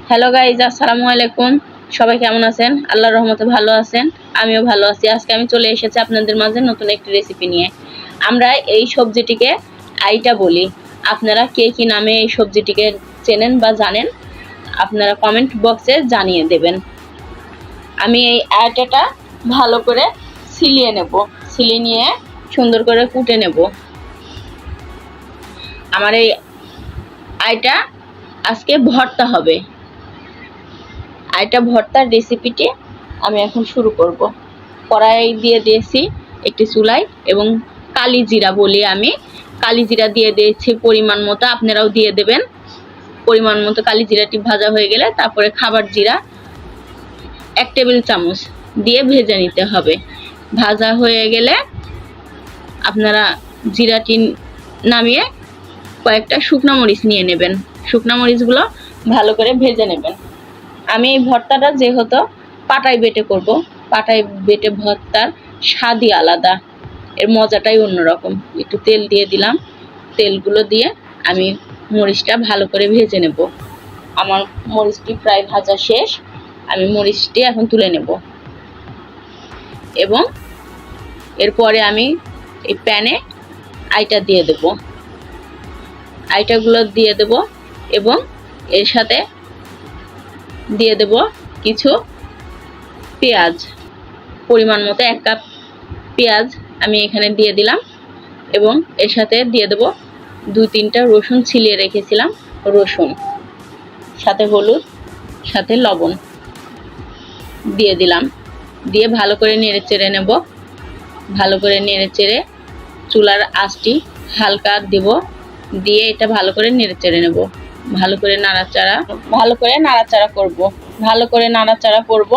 Hello guys, আসসালামু আলাইকুম। সবাই কেমন আছেন? আল্লাহর রহমতে ভালো আছেন, আমিও ভালো আছি। আজকে আমি চলে এসেছি আপনাদের মাঝে নতুন একটি রেসিপি নিয়ে। আমরা এই সবজিটিকে আইটা বলি। আপনারা কে কি নামে এই সবজিটিকে চেনেন বা জানেন, আপনারা কমেন্ট বক্সে জানিয়ে দেবেন। আমি এই আইটাটা ভালো করে ছিলিয়ে নেব, ছিলিয়ে নিয়ে সুন্দর করে কুটে নেব। আমার এই আইটা আজকে ভর্তা হবে। আইটা ভর্তার রেসিপিটি আমি এখন শুরু করব। কড়াই দিয়ে দিয়েছি একটি চুলায় এবং কালি জিরা বলি আমি, কালি জিরা দিয়ে দিয়েছি পরিমাণ মতো। আপনারাও দিয়ে দেবেন পরিমাণ মতো। কালি জিরাটি ভাজা হয়ে গেলে তারপরে খাবার জিরা 1 টেবিল চামচ দিয়ে ভেজে নিতে হবে। ভাজা হয়ে গেলে আপনারা জিরাটি নামিয়ে কয়েকটা শুকনো মরিচ নিয়ে নেবেন। শুকনো মরিচগুলো ভালো করে ভেজে নেবেন। আমি এই ভর্তাটা যেহেতু পাটায় বেটে করব, পাটায় বেটে ভর্তার স্বাদই আলাদা, এর মজাটাই অন্যরকম। একটু তেল দিয়ে দিলাম, তেলগুলো দিয়ে আমি মরিচটা ভালো করে ভেজে নেব। আমার মরিচটি প্রায় ভাজা শেষ, আমি মরিচটি এখন তুলে নেব এবং এরপরে আমি এই প্যানে আইটা দিয়ে দেব। আইটাগুলো দিয়ে দেব এবং এর সাথে দিয়ে দেব কিছু পেঁয়াজ, পরিমাণ মতো 1 কাপ পেঁয়াজ আমি এখানে দিয়ে দিলাম এবং এর সাথে দিয়ে দেব 2-3টা রসুন ছিলিয়ে রেখেছিলাম, রসুন, সাথে হলুদ, সাথে লবণ দিয়ে দিলাম। দিয়ে ভালো করে নেড়ে চেড়ে নেব। ভালো করে নেড়ে চেড়ে চুলার আঁচটি হালকা দেব, দিয়ে এটা ভালো করে নেড়ে চেড়ে নেব। ভালো করে নাড়াচাড়া করব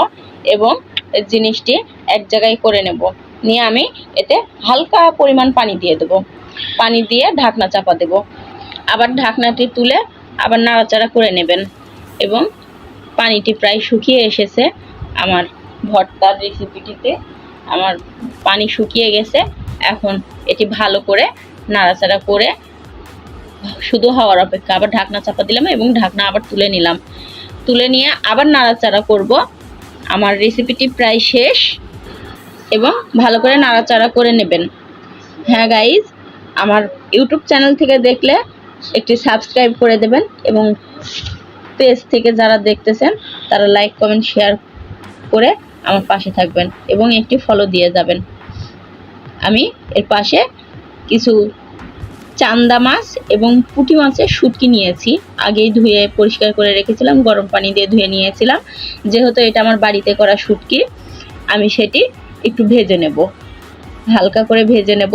এবং জিনিসটি এক জায়গায় করে নেব। নিয়ে আমি এতে হালকা পরিমাণ পানি দিয়ে দেব। পানি দিয়ে ঢাকনা চাপা দেব। আবার ঢাকনাটি তুলে আবার নাড়াচাড়া করে নেবেন এবং পানিটি প্রায় শুকিয়ে এসেছে। আমার ভর্তার রেসিপিটিতে আমার পানি শুকিয়ে গেছে। এখন এটি ভালো করে নাড়াচাড়া করে শুধু হওয়ার অপেক্ষা। আবার ঢাকনা চাপা দিলাম এবং ঢাকনা আবার তুলে নিলাম। তুলে নিয়ে আবার নাড়াচাড়া করব। আমার রেসিপিটি প্রায় শেষ এবং ভালো করে নাড়াচাড়া করে নেবেন। হ্যাঁ গাইজ, আমার ইউটিউব চ্যানেল থেকে দেখলে একটি সাবস্ক্রাইব করে দেবেন এবং পেজ থেকে যারা দেখতেছেন তারা লাইক, কমেন্ট, শেয়ার করে আমার পাশে থাকবেন এবং একটি ফলো দিয়ে যাবেন। আমি এর পাশে কিছু চান্দা মাছ এবং পুঁটি মাছের শুটকি নিয়েছি। আগেই ধুয়ে পরিষ্কার করে রেখেছিলাম, গরম পানি দিয়ে ধুয়ে নিয়েছিলাম। যেহেতু এটা আমার বাড়িতে করা শুটকি, আমি সেটি একটু ভেজে নেব, হালকা করে ভেজে নেব।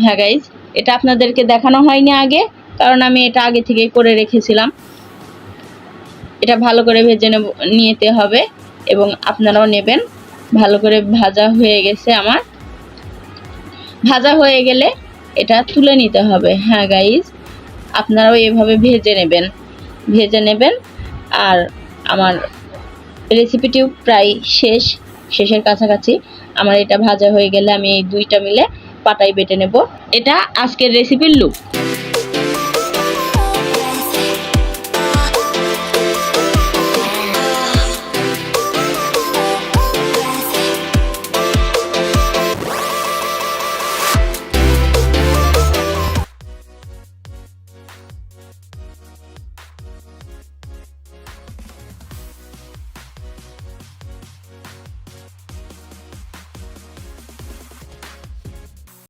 হ্যাঁ গাইজ, এটা আপনাদেরকে দেখানো হয়নি আগে, কারণ আমি এটা আগে থেকেই করে রেখেছিলাম। এটা ভালো করে ভেজে নিতে হবে এবং আপনারাও নেবেন। ভালো করে ভাজা হয়ে গেছে আমার। ভাজা হয়ে গেলে এটা তুলে নিতে হবে। হ্যাঁ গাইজ, আপনারাও এভাবে ভেজে নেবেন। আর আমার রেসিপিটিও প্রায় শেষের কাছাকাছি। আমার এটা ভাজা হয়ে গেলে আমি এই 2টা মিলে পাটায় বেটে নেব। এটা আজকের রেসিপির লুক।